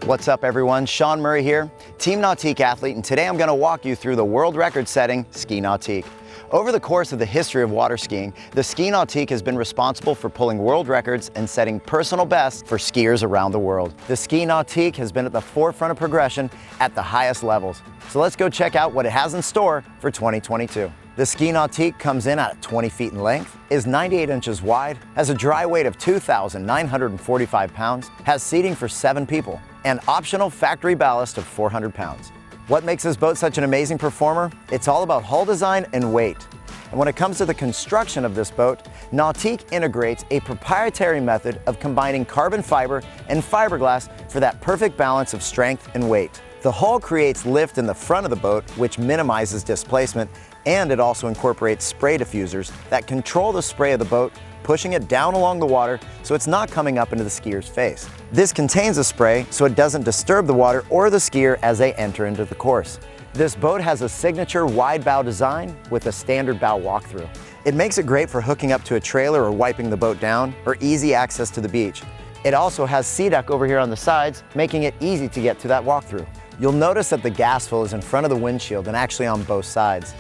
What's up everyone, Sean Murray here, Team Nautique athlete, and today I'm going to walk you through the world record-setting Ski Nautique. Over the course of the history of water skiing, the Ski Nautique has been responsible for pulling world records and setting personal bests for skiers around the world. The Ski Nautique has been at the forefront of progression at the highest levels. So let's go check out what it has in store for 2022. The Ski Nautique comes in at 20 feet in length, is 98 inches wide, has a dry weight of 2,945 pounds, has seating for 7 people, and optional factory ballast of 400 pounds. What makes this boat such an amazing performer? It's all about hull design and weight. And when it comes to the construction of this boat, Nautique integrates a proprietary method of combining carbon fiber and fiberglass for that perfect balance of strength and weight. The hull creates lift in the front of the boat, which minimizes displacement, and it also incorporates spray diffusers that control the spray of the boat, pushing it down along the water so it's not coming up into the skier's face. This contains a spray so it doesn't disturb the water or the skier as they enter into the course. This boat has a signature wide bow design with a standard bow walkthrough. It makes it great for hooking up to a trailer or wiping the boat down, or easy access to the beach. It also has sea deck over here on the sides, making it easy to get to that walkthrough. You'll notice that the gas fill is in front of the windshield and actually on both sides.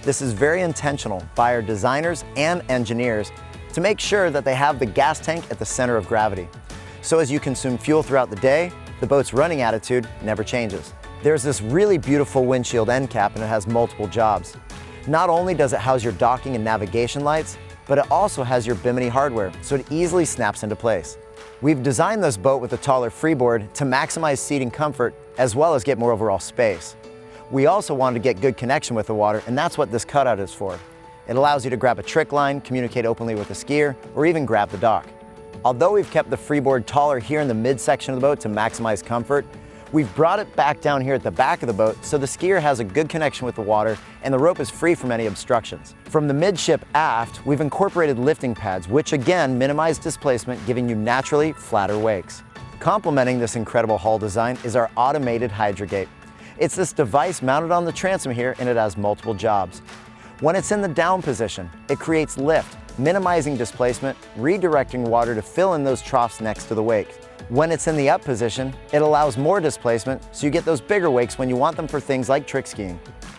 This is very intentional by our designers and engineers to make sure that they have the gas tank at the center of gravity. So as you consume fuel throughout the day, the boat's running attitude never changes. There's this really beautiful windshield end cap, and it has multiple jobs. Not only does it house your docking and navigation lights, but it also has your bimini hardware, so it easily snaps into place. We've designed this boat with a taller freeboard to maximize seating comfort as well as get more overall space. We also wanted to get good connection with the water, and that's what this cutout is for. It allows you to grab a trick line, communicate openly with the skier, or even grab the dock. Although we've kept the freeboard taller here in the midsection of the boat to maximize comfort, we've brought it back down here at the back of the boat so the skier has a good connection with the water and the rope is free from any obstructions. From the midship aft, we've incorporated lifting pads, which again minimize displacement, giving you naturally flatter wakes. Complementing this incredible hull design is our automated hydrogate. It's this device mounted on the transom here, and it has multiple jobs. When it's in the down position, it creates lift, minimizing displacement, redirecting water to fill in those troughs next to the wake. When it's in the up position, it allows more displacement, so you get those bigger wakes when you want them for things like trick skiing.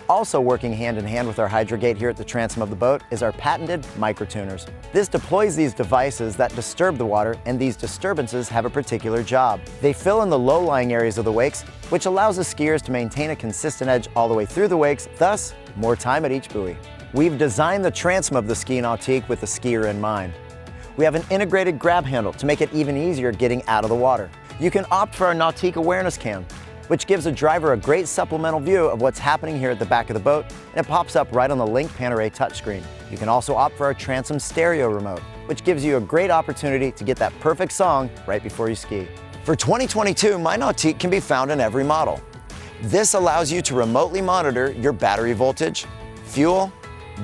Also working hand in hand with our hydrogate here at the transom of the boat is our patented microtuners. This deploys these devices that disturb the water, and these disturbances have a particular job. They fill in the low-lying areas of the wakes, which allows the skiers to maintain a consistent edge all the way through the wakes, thus more time at each buoy. We've designed the transom of the Ski Nautique with the skier in mind. We have an integrated grab handle to make it even easier getting out of the water. You can opt for our Nautique awareness cam, which gives a driver a great supplemental view of what's happening here at the back of the boat, and it pops up right on the Link Panerai touchscreen. You can also opt for our transom stereo remote, which gives you a great opportunity to get that perfect song right before you ski. For 2022, My Nautique can be found in every model. This allows you to remotely monitor your battery voltage, fuel,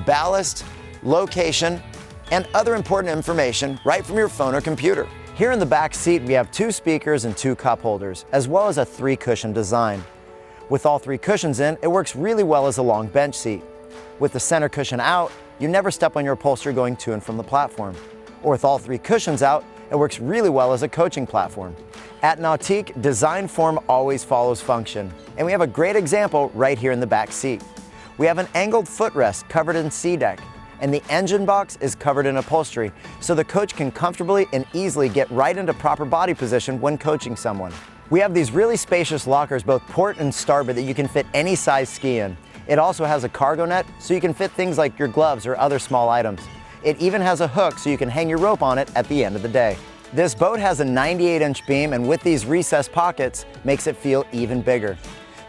ballast, location, and other important information right from your phone or computer. Here in the back seat, we have 2 speakers and 2 cup holders, as well as a 3-cushion design. With all 3 cushions in, it works really well as a long bench seat. With the center cushion out, you never step on your upholstery going to and from the platform. Or with all 3 cushions out, it works really well as a coaching platform. At Nautique, design form always follows function, and we have a great example right here in the back seat. We have an angled footrest covered in sea deck, and the engine box is covered in upholstery, so the coach can comfortably and easily get right into proper body position when coaching someone. We have these really spacious lockers, both port and starboard, that you can fit any size ski in. It also has a cargo net, so you can fit things like your gloves or other small items. It even has a hook so you can hang your rope on it at the end of the day. This boat has a 98-inch beam, and with these recessed pockets, makes it feel even bigger.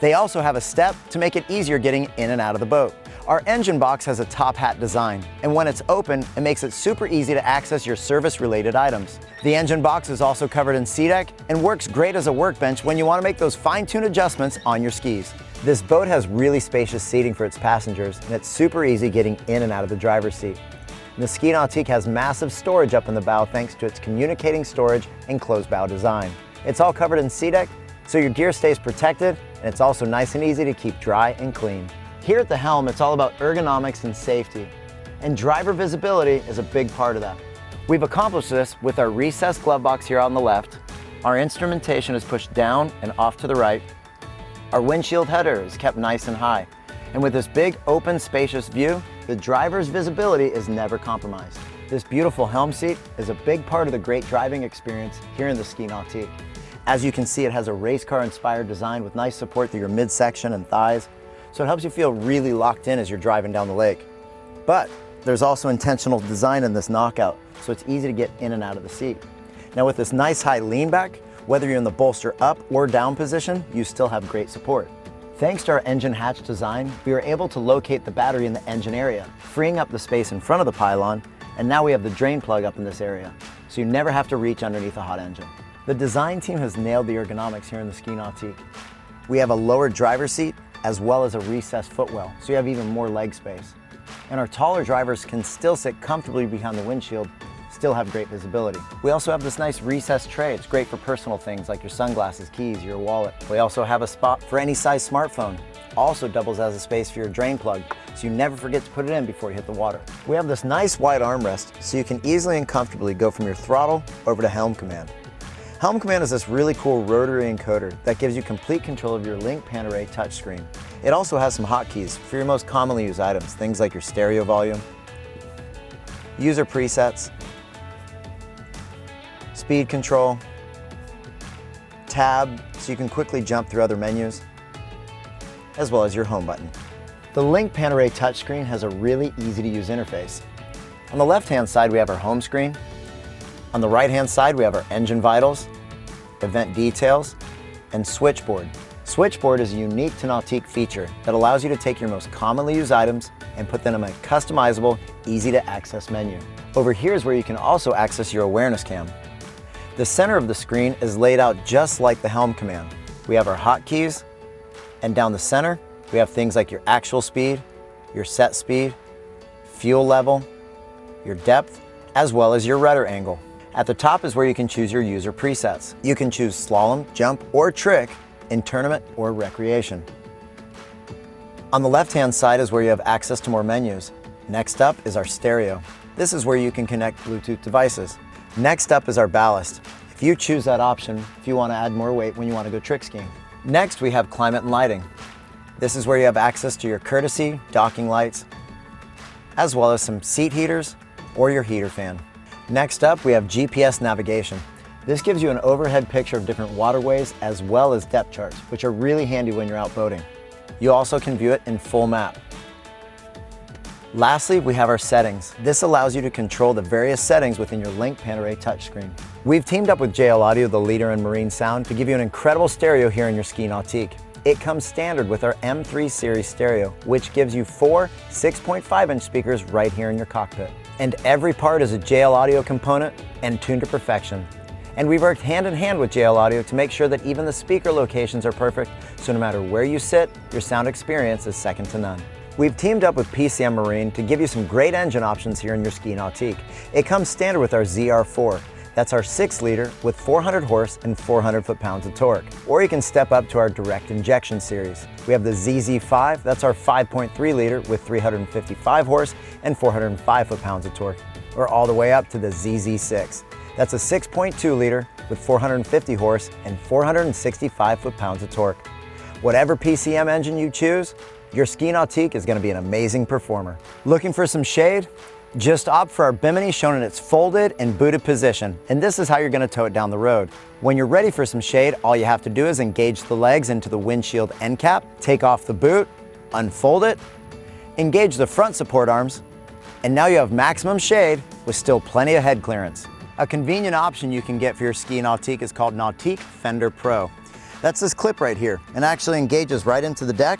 They also have a step to make it easier getting in and out of the boat. Our engine box has a top hat design, and when it's open, it makes it super easy to access your service-related items. The engine box is also covered in sea deck and works great as a workbench when you want to make those fine-tuned adjustments on your skis. This boat has really spacious seating for its passengers, and it's super easy getting in and out of the driver's seat. And the Ski Nautique has massive storage up in the bow thanks to its communicating storage and closed bow design. It's all covered in sea deck, so your gear stays protected, and it's also nice and easy to keep dry and clean. Here at the Helm, it's all about ergonomics and safety, and driver visibility is a big part of that. We've accomplished this with our recessed glove box here on the left, Our instrumentation is pushed down and off to the right. Our windshield header is kept nice and high. And with this big, open, spacious view, the driver's visibility is never compromised. This beautiful Helm seat is a big part of the great driving experience here in the Ski Nautique. As you can see, it has a race car inspired design with nice support through your midsection and thighs, so it helps you feel really locked in as you're driving down the lake. But there's also intentional design in this knockout, so it's easy to get in and out of the seat. Now with this nice high lean back, whether you're in the bolster up or down position, you still have great support. Thanks to our engine hatch design, we were able to locate the battery in the engine area, freeing up the space in front of the pylon, and now we have the drain plug up in this area, so you never have to reach underneath a hot engine. The design team has nailed the ergonomics here in the Ski Nautique. We have a lower driver's seat as well as a recessed footwell, so you have even more leg space. And our taller drivers can still sit comfortably behind the windshield, still have great visibility. We also have this nice recessed tray. It's great for personal things like your sunglasses, keys, your wallet. We also have a spot for any size smartphone. Also doubles as a space for your drain plug, so you never forget to put it in before you hit the water. We have this nice wide armrest, so you can easily and comfortably go from your throttle over to Helm Command. Helm Command is this really cool rotary encoder that gives you complete control of your Link Pan-Array touchscreen. It also has some hotkeys for your most commonly used items, things like your stereo volume, user presets, speed control, tab, so you can quickly jump through other menus, as well as your home button. The Link Pan-Array touchscreen has a really easy to use interface. On the left-hand side, we have our home screen. On the right-hand side, we have our engine vitals, event details, and switchboard. Switchboard is a unique to Nautique feature that allows you to take your most commonly used items and put them in a customizable, easy-to-access menu. Over here is where you can also access your awareness cam. The center of the screen is laid out just like the Helm Command. We have our hotkeys, and down the center, we have things like your actual speed, your set speed, fuel level, your depth, as well as your rudder angle. At the top is where you can choose your user presets. You can choose slalom, jump, or trick in tournament or recreation. On the left-hand side is where you have access to more menus. Next up is our stereo. This is where you can connect Bluetooth devices. Next up is our ballast. If you choose that option, if you want to add more weight when you want to go trick skiing. Next, we have climate and lighting. This is where you have access to your courtesy, docking lights, as well as some seat heaters or your heater fan. Next up, we have GPS navigation. This gives you an overhead picture of different waterways as well as depth charts, which are really handy when you're out boating. You also can view it in full map. Lastly, we have our settings. This allows you to control the various settings within your Link Pan-Array touchscreen. We've teamed up with JL Audio, the leader in marine sound, to give you an incredible stereo here in your Ski Nautique. It comes standard with our M3 series stereo, which gives you 4 6.5-inch speakers right here in your cockpit. And every part is a JL Audio component and tuned to perfection. And we've worked hand in hand with JL Audio to make sure that even the speaker locations are perfect, so no matter where you sit, your sound experience is second to none. We've teamed up with PCM Marine to give you some great engine options here in your Ski Nautique. It comes standard with our ZR4. That's our 6-liter with 400 horse and 400 foot-pounds of torque. Or you can step up to our direct injection series. We have the ZZ5, that's our 5.3-liter with 355 horse and 405 foot-pounds of torque. Or all the way up to the ZZ6. That's a 6.2-liter with 450 horse and 465 foot-pounds of torque. Whatever PCM engine you choose, your Ski Nautique is going to be an amazing performer. Looking for some shade? Just opt for our bimini shown in its folded and booted position, and this is how you're going to tow it down the road. When you're ready for some shade, all you have to do is engage the legs into the windshield end cap, take off the boot, unfold it, engage the front support arms, and now you have maximum shade with still plenty of head clearance. A convenient option you can get for your Ski Nautique is called Nautique Fender Pro. That's this clip right here, and actually engages right into the deck.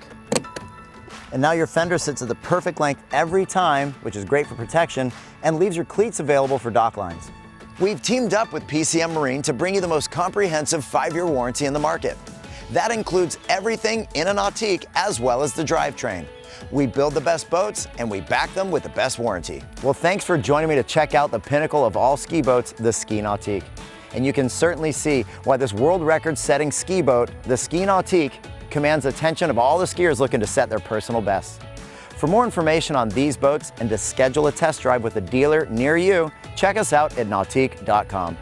And now your fender sits at the perfect length every time, which is great for protection, and leaves your cleats available for dock lines. We've teamed up with PCM Marine to bring you the most comprehensive 5-year warranty in the market. That includes everything in a Nautique as well as the drivetrain. We build the best boats and we back them with the best warranty. Well, thanks for joining me to check out the pinnacle of all ski boats, the Ski Nautique. And you can certainly see why this world record-setting ski boat, the Ski Nautique, commands attention of all the skiers looking to set their personal bests. For more information on these boats and to schedule a test drive with a dealer near you, check us out at nautique.com.